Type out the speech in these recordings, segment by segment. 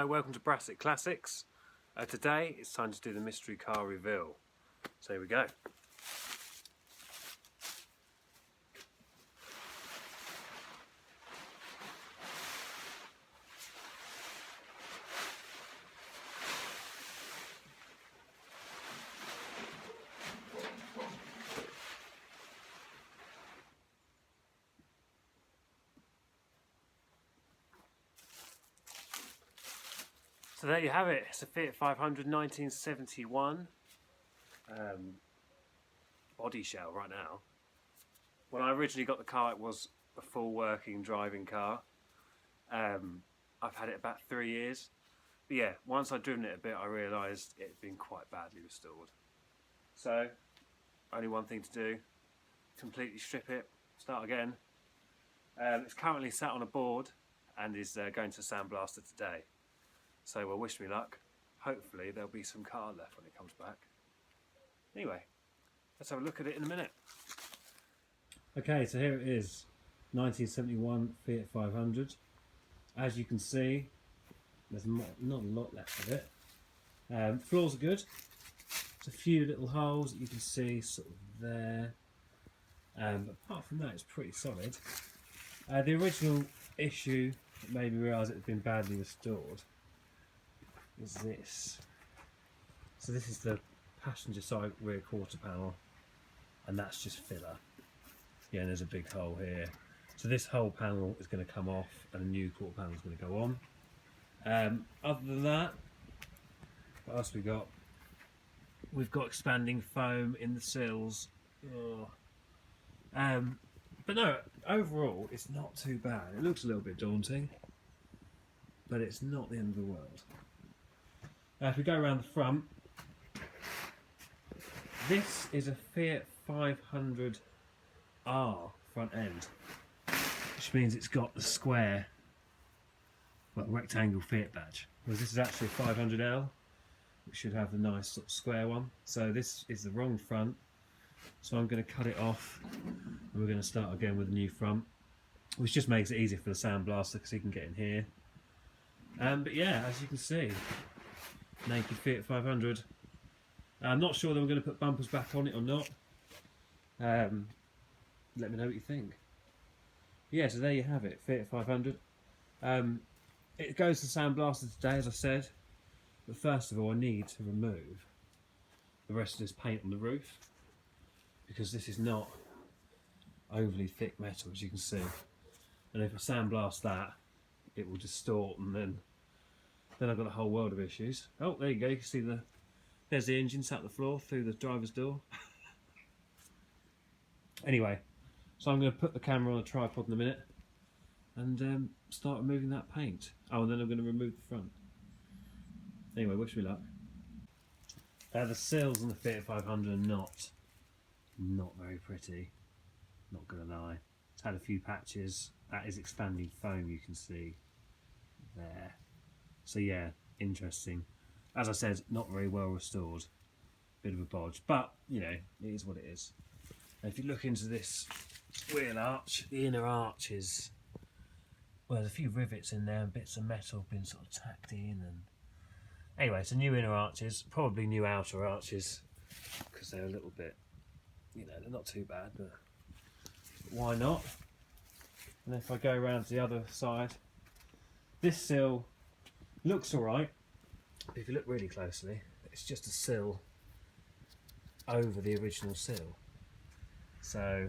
Hello, welcome to Brassic Classics. Today it's time to do the mystery car reveal. So here we go. So there you have it. It's a Fiat 500 1971 body shell right now. When I originally got the car, it was a full working driving car. I've had it about 3 years. But yeah, once I'd driven it a bit, I realised it had been quite badly restored. So, only one thing to do, completely strip it, start again. It's currently sat on a board and is going to sandblaster today. So well, wish me luck. Hopefully there'll be some car left when it comes back. Anyway, let's have a look at it in a minute. Okay, so here it is, 1971 Fiat 500. As you can see, there's not a lot left of it. Floors are good. There's a few little holes that you can see sort of there. But apart from that, it's pretty solid. The original issue that made me realise it had been badly restored is this. So this is the passenger side rear quarter panel, and that's just filler. Yeah, and there's a big hole here. So this whole panel is going to come off and a new quarter panel is going to go on. Other than that, what else we got? We've got expanding foam in the sills. But no, overall it's not too bad. It looks a little bit daunting, but it's not the end of the world. Now if we go around the front, this is a Fiat 500R front end, which means it's got the square, well, rectangle Fiat badge. Whereas this is actually a 500L, which should have the nice sort of square one. So this is the wrong front, so I'm going to cut it off and we're going to start again with a new front, which just makes it easier for the sandblaster because he can get in here. But yeah, as you can see, naked Fiat 500. I'm not sure that we're going to put bumpers back on it or not. Let me know what you think. Yeah, so there you have it, Fiat 500. It goes to sandblaster today, as I said. But first of all, I need to remove the rest of this paint on the roof, because this is not overly thick metal, as you can see. And if I sandblast that, it will distort, and then I've got a whole world of issues. Oh, there you go, you can see there's the engine sat on the floor through the driver's door. Anyway, so I'm going to put the camera on a tripod in a minute and start removing that paint. Oh, and then I'm going to remove the front. Anyway, wish me luck. The sills on the Fiat 500 are not very pretty, not going to lie. It's had a few patches. That is expanding foam, you can see there. So yeah, interesting. As I said, not very well restored. Bit of a bodge, but you know, it is what it is. And if you look into this wheel arch, the inner arch is, well, there's a few rivets in there and bits of metal have been sort of tacked in. And anyway, so new inner arches, probably new outer arches, because they're a little bit, you know, they're not too bad, but why not? And if I go around to the other side, this sill looks alright, but if you look really closely, it's just a sill over the original sill. So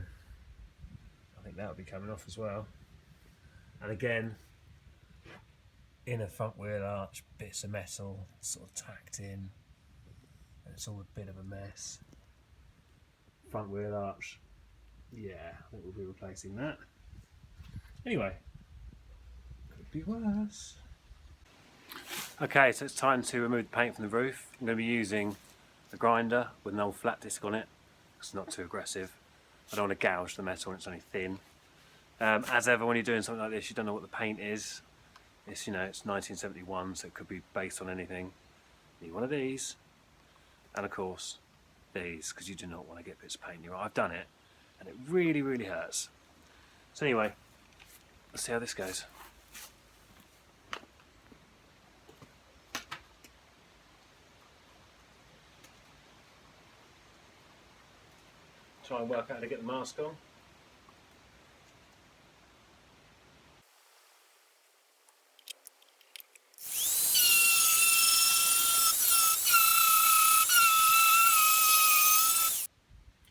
I think that'll be coming off as well. And again, inner front wheel arch, bits of metal sort of tacked in, and it's all a bit of a mess. Front wheel arch, yeah, I think we'll be replacing that. Anyway, could be worse. Okay, so it's time to remove the paint from the roof. I'm going to be using a grinder with an old flat disc on it. It's not too aggressive. I don't want to gouge the metal when it's only thin. As ever, when you're doing something like this, you don't know what the paint is. It's, you know, it's 1971, so it could be based on anything. You need one of these, and of course these, because you do not want to get bits of paint in your eye. I've done it, and it really, really hurts. So anyway, let's see how this goes. Try and work out how to get the mask on.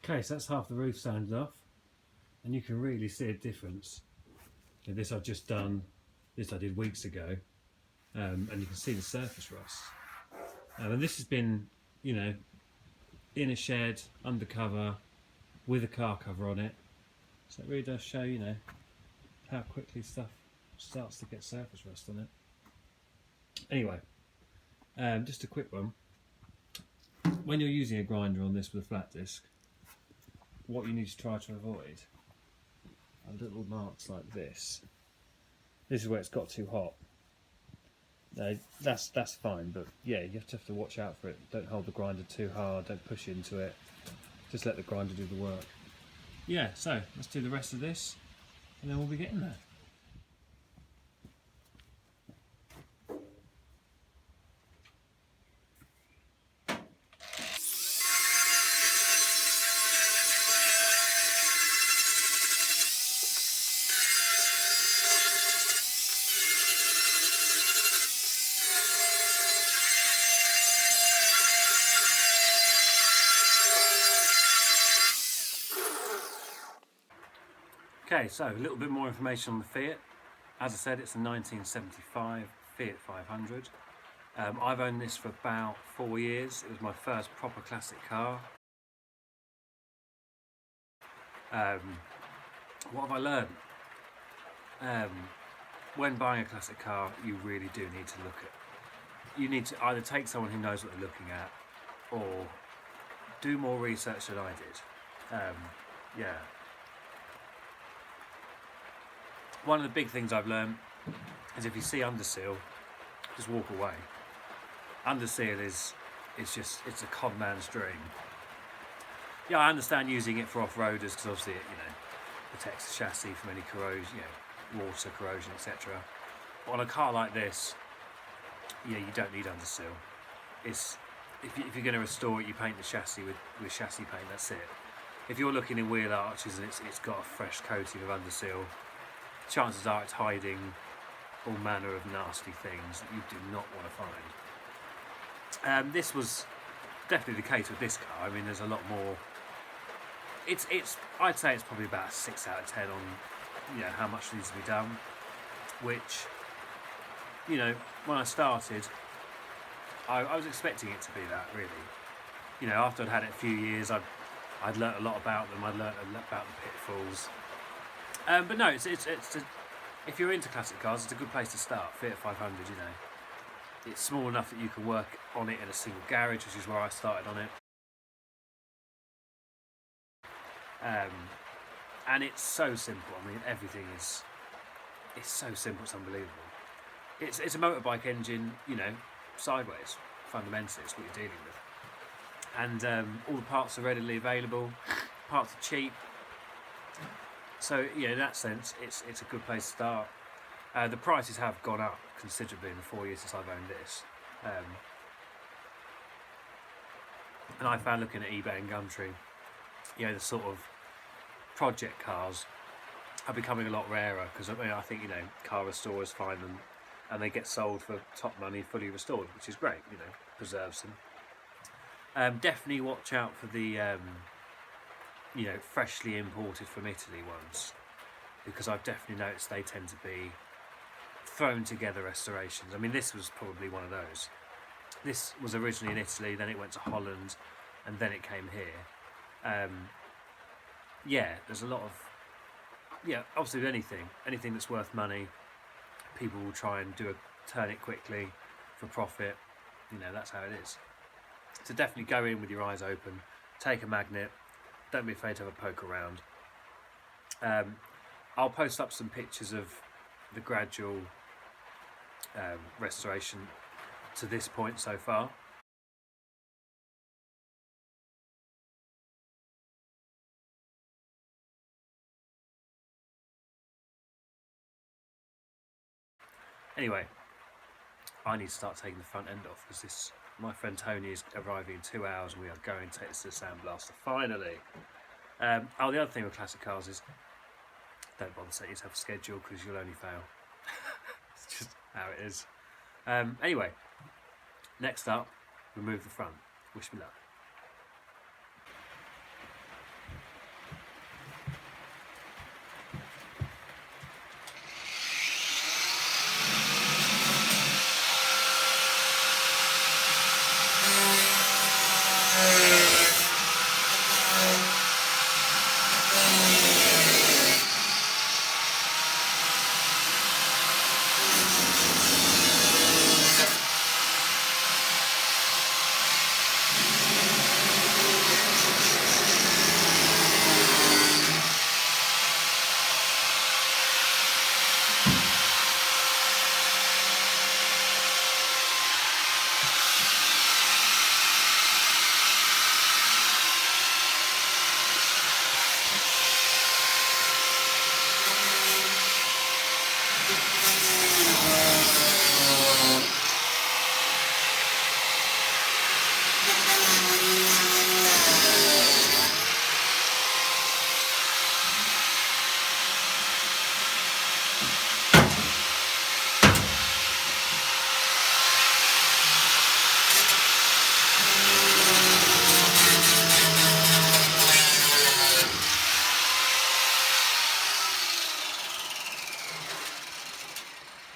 Okay, so that's half the roof sanded off, and you can really see a difference. And this I've just done, this I did weeks ago, and you can see the surface rust. And this has been, you know, in a shed, undercover, with a car cover on it. So it really does show, you know, how quickly stuff starts to get surface rust on it. Anyway, just a quick one. When you're using a grinder on this with a flat disc, what you need to try to avoid are little marks like this. This is where it's got too hot. No, that's fine, but yeah, you have to watch out for it. Don't hold the grinder too hard, don't push into it. Just let the grinder do the work. Yeah, so let's do the rest of this and then we'll be getting there. Okay, so a little bit more information on the Fiat. As I said, it's a 1975 Fiat 500. I've owned this for about 4 years. It was my first proper classic car. What have I learned? When buying a classic car, you really do need to look at. You need to either take someone who knows what they're looking at, or do more research than I did. Yeah. One of the big things I've learned is if you see underseal, just walk away. Underseal is it's a con man's dream. Yeah, I understand using it for off-roaders because obviously it, you know, protects the chassis from any corrosion, you know, water corrosion, etc. But on a car like this, yeah, you don't need underseal. It's if you're going to restore it, you paint the chassis with chassis paint. That's it. If you're looking in wheel arches and it's got a fresh coating of underseal, chances are it's hiding all manner of nasty things that you do not want to find. This was definitely the case with this car. I mean, there's a lot more. I'd say it's probably about a 6 out of 10 on, you know, how much needs to be done. Which, you know, when I started, I was expecting it to be that, really. You know, after I'd had it a few years, I'd learnt a lot about them. I'd learnt a lot about the pitfalls. But no, if you're into classic cars, it's a good place to start. Fiat 500, you know, it's small enough that you can work on it in a single garage, which is where I started on it. And it's so simple. I mean, everything is. It's so simple. It's unbelievable. It's a motorbike engine, you know, sideways. Fundamentally, it's what you're dealing with. And all the parts are readily available. Parts are cheap. So yeah, in that sense, it's a good place to start. The prices have gone up considerably in the 4 years since I've owned this. And I found, looking at eBay and Gumtree, you know, the sort of project cars are becoming a lot rarer because I mean, I think, you know, car restorers find them and they get sold for top money, fully restored, which is great. You know, preserves them. Definitely watch out for the you know, freshly imported from Italy ones, because I've definitely noticed they tend to be thrown together restorations. I mean, this was probably one of those. This was originally in Italy, then it went to Holland, and then it came here. Yeah, there's a lot of, yeah, obviously with anything that's worth money, people will try and turn it quickly for profit. You know, that's how it is. So definitely go in with your eyes open, take a magnet, don't be afraid to have a poke around. I'll post up some pictures of the gradual restoration to this point so far. Anyway, I need to start taking the front end off because my friend Tony is arriving in 2 hours and we are going to take this to the sandblaster finally. Oh, the other thing with classic cars is don't bother setting yourself a schedule because you'll only fail. It's just how it is. Anyway, next up, remove the front. Wish me luck.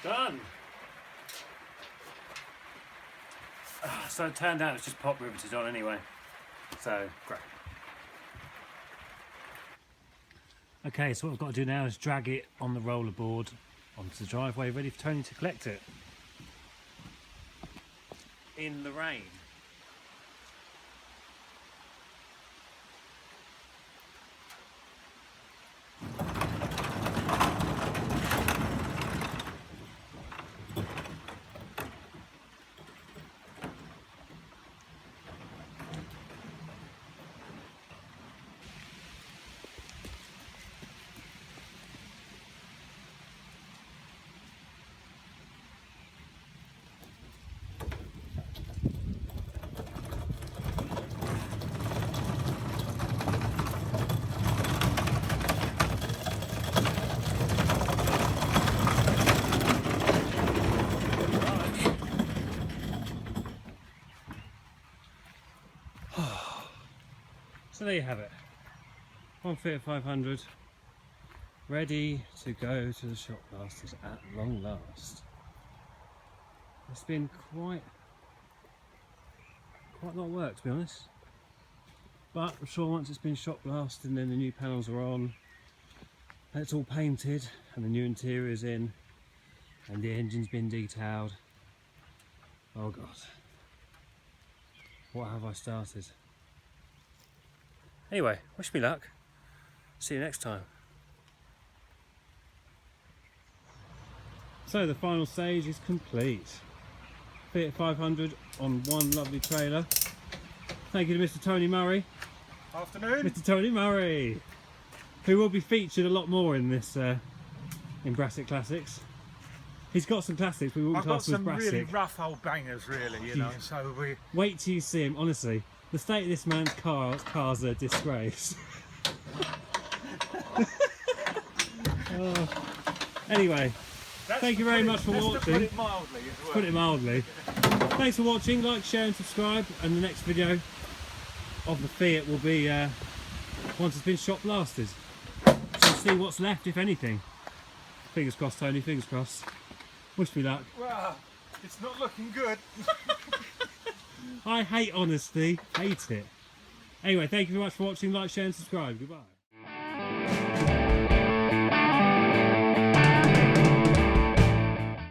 Done! So it turned out it's just pop riveted on anyway. So, great. Okay, so what I've got to do now is drag it on the rollerboard onto the driveway, ready for Tony to collect it. In the rain. So there you have it, one Fiat 500 ready to go to the shop blasters at long last. It's been quite a lot of work, to be honest, but I'm sure once it's been shop blasted and then the new panels are on and it's all painted and the new interior's in and the engine's been detailed, oh god, what have I started? Anyway, wish me luck. See you next time. So the final stage is complete. Fiat 500 on one lovely trailer. Thank you to Mr. Tony Murray. Afternoon. Mr. Tony Murray, who will be featured a lot more in this in Brassic Classics. He's got some classics we wouldn't class as Brassic. I've got some really rough old bangers, really, you know. So we wait till you see him. Honestly, the state of this man's cars are a disgrace. Anyway, thank you very much for watching. To put it mildly as well. Put it mildly. Thanks for watching. Like, share, and subscribe. And the next video of the Fiat will be once it's been shop blasted. So we'll see what's left, if anything. Fingers crossed, Tony. Fingers crossed. Wish me luck. Well, it's not looking good. I hate honesty. Hate it. Anyway, thank you very much for watching. Like, share and subscribe. Goodbye.